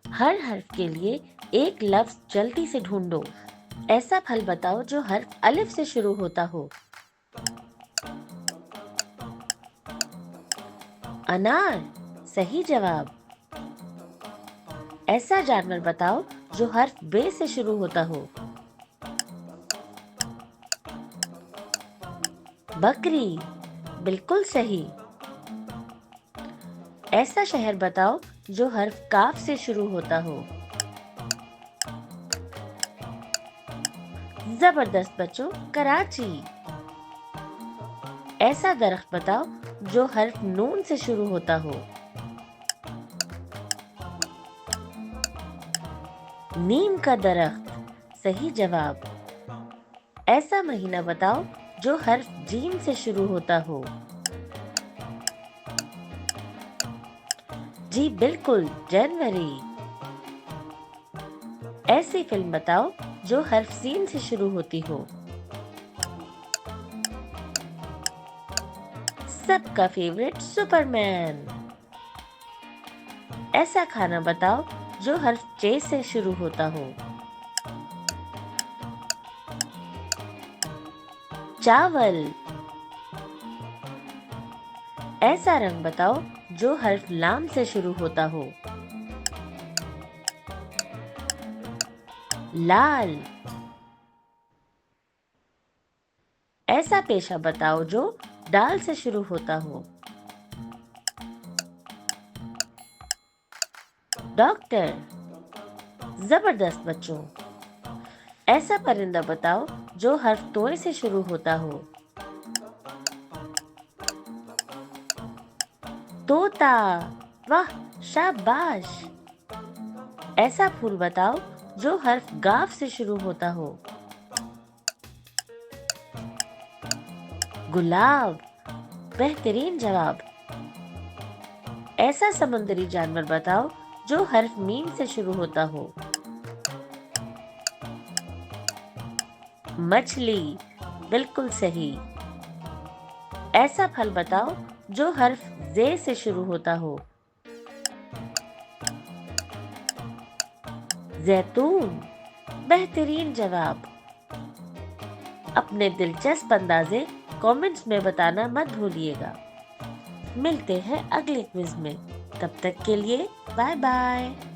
हर हर्फ के लिए एक लफ्ज जल्दी से ढूंढो। ऐसा फल बताओ जो हर्फ अलिफ से शुरू होता हो। अनार, सही जवाब। ऐसा जानवर बताओ जो हर्फ बे से शुरू होता हो। बकरी, बिल्कुल सही। ऐसा शहर बताओ जो हर्फ काफ से शुरू होता हो। जबरदस्त बच्चों, कराची। ऐसा दरख्त बताओ जो हर्फ नून से शुरू होता हो। नीम का दरख्त, सही जवाब। ऐसा महीना बताओ जो हर्फ जीम से शुरू होता हो। जी बिल्कुल, जनवरी। ऐसी फिल्म बताओ जो हर्फ सीन से शुरू होती हो। सबका फेवरेट सुपरमैन। ऐसा खाना बताओ जो हर्फ जे से शुरू होता हो। चावल। ऐसा रंग बताओ जो हर्फ लाम से शुरू होता हो। लाल। ऐसा पेशा बताओ जो दाल से शुरू होता हो। डॉक्टर, जबरदस्त बच्चों। ऐसा परिंदा बताओ जो हर्फ तोय से शुरू होता हो। तोता, वाह, शाबाश। ऐसा फूल बताओ जो हर्फ गाफ से शुरू होता हो। गुलाब, बेहतरीन जवाब। ऐसा समुद्री जानवर बताओ जो हर्फ मीम से शुरू होता हो। मछली, बिल्कुल सही। ऐसा फल बताओ जो हर्फ जे से शुरू होता हो। जैतून, बेहतरीन जवाब। अपने दिलचस्प अंदाजे कमेंट्स में बताना मत भूलिएगा। मिलते हैं अगले क्विज में। तब तक के लिए बाय बाय।